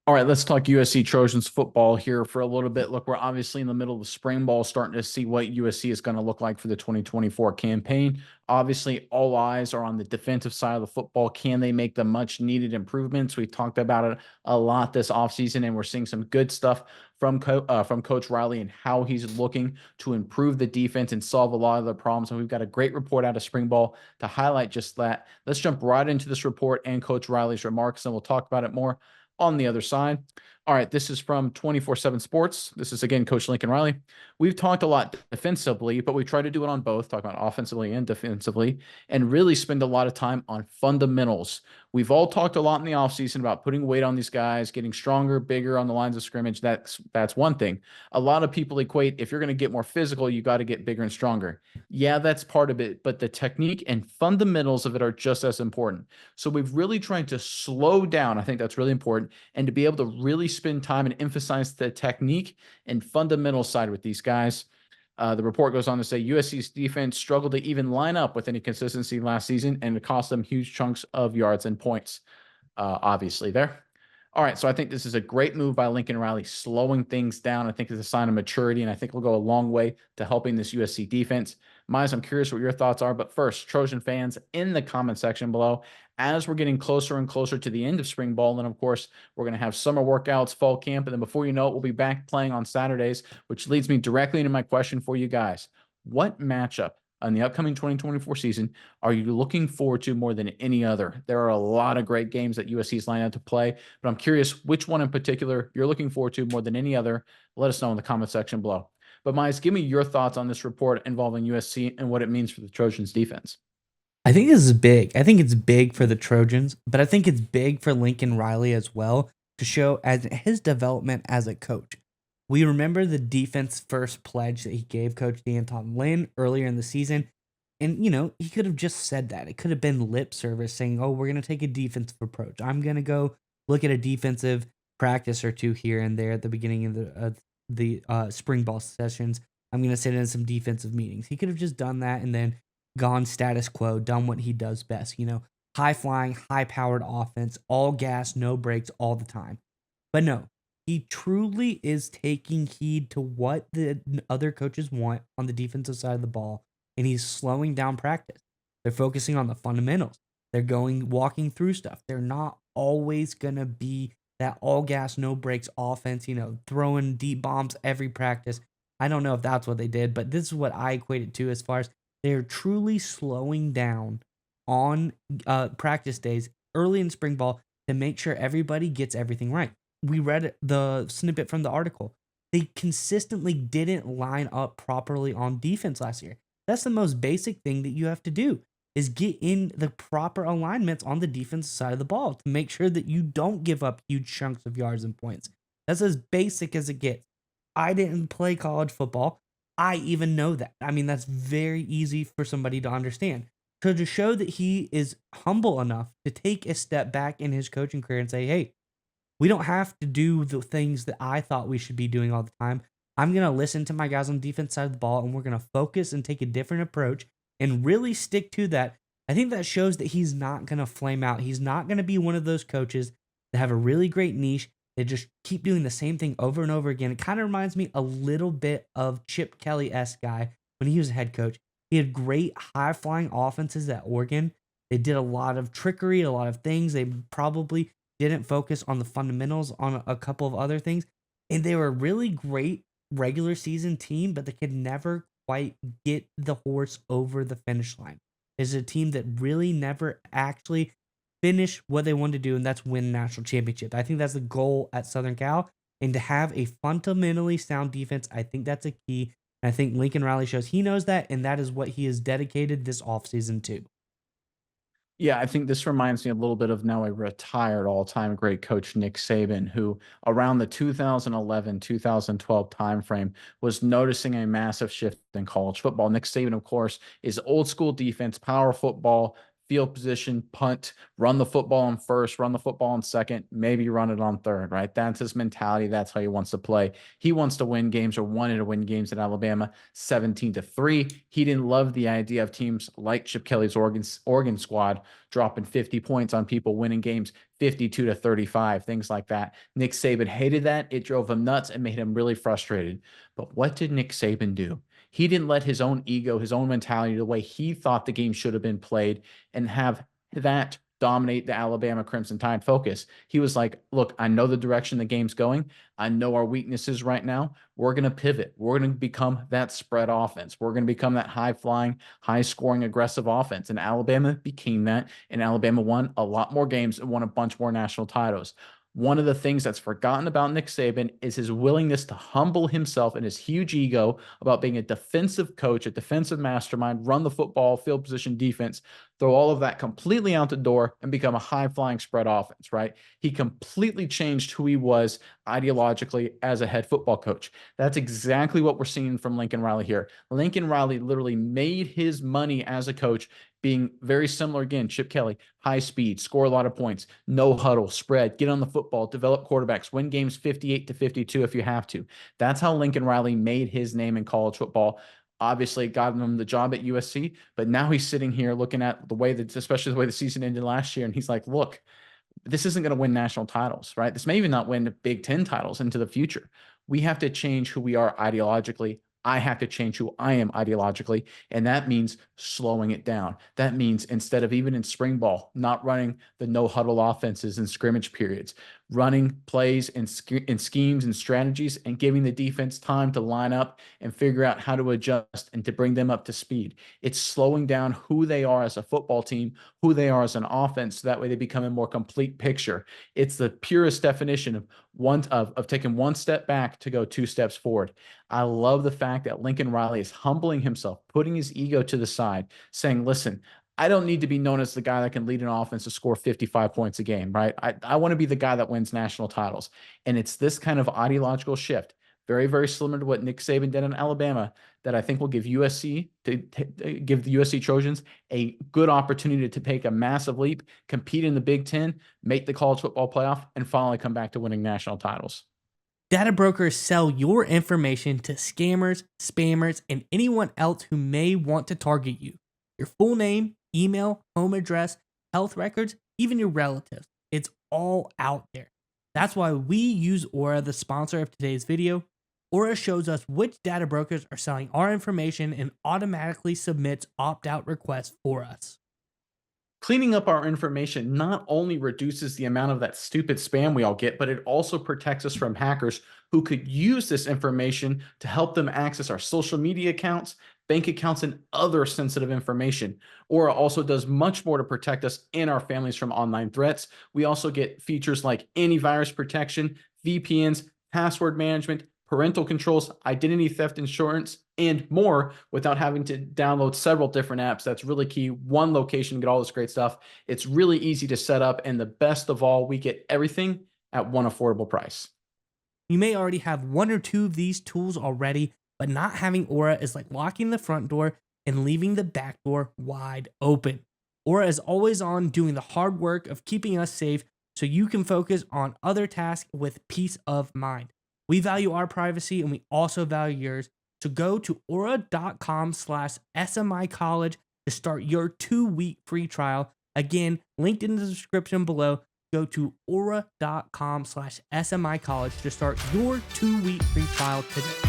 All right, let's talk USC Trojans football here for a little bit. Look, we're obviously in the middle of the spring ball, starting to see what USC is going to look like for the 2024 campaign. Obviously, all eyes are on the defensive side of the football. Can they make the much needed improvements? We've talked about it a lot this offseason, and we're seeing some good stuff from Coach Riley and how he's looking to improve the defense and solve a lot of the problems. And we've got a great report out of spring ball to highlight just that. Let's jump right into this report and Coach Riley's remarks, and we'll talk about it more on the other side. All right, this is from 24/7 Sports. This is again Coach Lincoln Riley. We've talked a lot defensively, but we try to do it on both, talk about offensively and defensively, and really spend a lot of time on fundamentals. We've all talked a lot in the offseason about putting weight on these guys, getting stronger, bigger on the lines of scrimmage. That's one thing. A lot of people equate if you're going to get more physical, you got to get bigger and stronger. Yeah, that's part of it, but the technique and fundamentals of it are just as important. So we've really tried to slow down. I think that's really important, and to be able to really spend time and emphasize the technique and fundamental side with these guys. The report goes on to say USC's defense struggled to even line up with any consistency last season, and it cost them huge chunks of yards and points, obviously, there. All right, so I think this is a great move by Lincoln Riley, slowing things down. I think it's a sign of maturity, and I think will go a long way to helping this USC defense. Miles, I'm curious what your thoughts are, but first, Trojan fans in the comment section below, as we're getting closer and closer to the end of spring ball, and of course, we're going to have summer workouts, fall camp, and then before you know it, we'll be back playing on Saturdays, which leads me directly into my question for you guys. What matchup on the upcoming 2024 season are you looking forward to more than any other? There are a lot of great games that USC is lined up to play, but I'm curious which one in particular you're looking forward to more than any other. Let us know in the comment section below. But Miles, give me your thoughts on this report involving USC and what it means for the Trojans defense. I think this is big. I think it's big for the Trojans, but I think it's big for Lincoln Riley as well to show as his development as a coach. We remember the defense first pledge that he gave Coach D'Anton Lynn earlier in the season. And, he could have just said that. It could have been lip service saying, oh, we're going to take a defensive approach. I'm going to go look at a defensive practice or two here and there at the beginning of the spring ball sessions. I'm going to sit in some defensive meetings. He could have just done that and then gone status quo, done what he does best, high flying, high powered offense, all gas, no brakes all the time. But no, he truly is taking heed to what the other coaches want on the defensive side of the ball, and he's slowing down practice. They're focusing on the fundamentals. They're walking through stuff. They're not always going to be that all gas, no brakes offense, throwing deep bombs every practice. I don't know if that's what they did, but this is what I equate it to as far as they're truly slowing down on practice days early in spring ball to make sure everybody gets everything right. We read the snippet from the article. They consistently didn't line up properly on defense last year. That's the most basic thing that you have to do is get in the proper alignments on the defensive side of the ball to make sure that you don't give up huge chunks of yards and points. That's as basic as it gets. I didn't play college football. I even know that. I mean, that's very easy for somebody to understand. So to show that he is humble enough to take a step back in his coaching career and say, hey, we don't have to do the things that I thought we should be doing all the time. I'm going to listen to my guys on the defense side of the ball, and we're going to focus and take a different approach and really stick to that. I think that shows that he's not going to flame out. He's not going to be one of those coaches that have a really great niche. They just keep doing the same thing over and over again. It kind of reminds me a little bit of Chip Kelly-esque guy when he was a head coach. He had great high-flying offenses at Oregon. They did a lot of trickery, a lot of things. They probably didn't focus on the fundamentals on a couple of other things. And they were a really great regular season team, but they could never quite get the horse over the finish line. It's a team that really never actually finished what they wanted to do, and that's win a national championship. I think that's the goal at Southern Cal. And to have a fundamentally sound defense, I think that's a key. And I think Lincoln Riley shows he knows that, and that is what he has dedicated this offseason to. Yeah, I think this reminds me a little bit of now a retired all-time great coach Nick Saban, who around the 2011, 2012 timeframe was noticing a massive shift in college football. Nick Saban, of course, is old school defense, power football, field position, punt, run the football on first, run the football on second, maybe run it on third, right? That's his mentality. That's how he wants to play. He wants to win games, or wanted to win games at Alabama 17-3. He didn't love the idea of teams like Chip Kelly's Oregon squad dropping 50 points on people, winning games 52-35, things like that. Nick Saban hated that. It drove him nuts and made him really frustrated. But what did Nick Saban do? He didn't let his own ego, his own mentality, the way he thought the game should have been played, and have that dominate the Alabama Crimson Tide focus. He was like, look, I know the direction the game's going. I know our weaknesses right now. We're going to pivot. We're going to become that spread offense. We're going to become that high-flying, high-scoring, aggressive offense. And Alabama became that, and Alabama won a lot more games and won a bunch more national titles. One of the things that's forgotten about Nick Saban is his willingness to humble himself and his huge ego about being a defensive coach, a defensive mastermind, run the football, field position defense, throw all of that completely out the door and become a high-flying spread offense, right? He completely changed who he was ideologically as a head football coach. That's exactly what we're seeing from Lincoln Riley here. Lincoln Riley literally made his money as a coach being very similar, again, Chip Kelly, high speed, score a lot of points, no huddle, spread, get on the football, develop quarterbacks, win games 58-52 if you have to. That's how Lincoln Riley made his name in college football. Obviously, it got him the job at USC, but now he's sitting here looking at the way that, especially the way the season ended last year, and he's like, look, this isn't going to win national titles, right? This may even not win Big Ten titles into the future. We have to change who we are ideologically. I have to change who I am ideologically. And that means slowing it down. That means instead of, even in spring ball, not running the no huddle offenses in scrimmage periods, running plays and schemes and strategies, and giving the defense time to line up and figure out how to adjust and to bring them up to speed. It's slowing down who they are as a football team, who they are as an offense, so that way they become a more complete picture. It's the purest definition of taking one step back to go two steps forward. I love the fact that Lincoln Riley is humbling himself, putting his ego to the side, saying, listen, I don't need to be known as the guy that can lead an offense to score 55 points a game, right? I want to be the guy that wins national titles. And it's this kind of ideological shift, very, very similar to what Nick Saban did in Alabama, that I think will give USC, to give the USC Trojans a good opportunity to take a massive leap, compete in the Big Ten, make the college football playoff, and finally come back to winning national titles. Data brokers sell your information to scammers, spammers, and anyone else who may want to target you. Your full name, email, home address, health records, even your relatives. It's all out there. That's why we use Aura, the sponsor of today's video. Aura shows us which data brokers are selling our information and automatically submits opt-out requests for us. Cleaning up our information not only reduces the amount of that stupid spam we all get, but it also protects us from hackers who could use this information to help them access our social media accounts, bank accounts, and other sensitive information. Aura also does much more to protect us and our families from online threats. We also get features like antivirus protection, VPNs, password management, parental controls, identity theft insurance, and more without having to download several different apps. That's really key. One location, get all this great stuff. It's really easy to set up, and the best of all, we get everything at one affordable price. You may already have one or two of these tools already, but not having Aura is like locking the front door and leaving the back door wide open. Aura is always on, doing the hard work of keeping us safe so you can focus on other tasks with peace of mind. We value our privacy, and we also value yours. So go to aura.com/SMI college to start your 2-week free trial. Again, linked in the description below. Go to aura.com/SMI college to start your 2-week free trial today.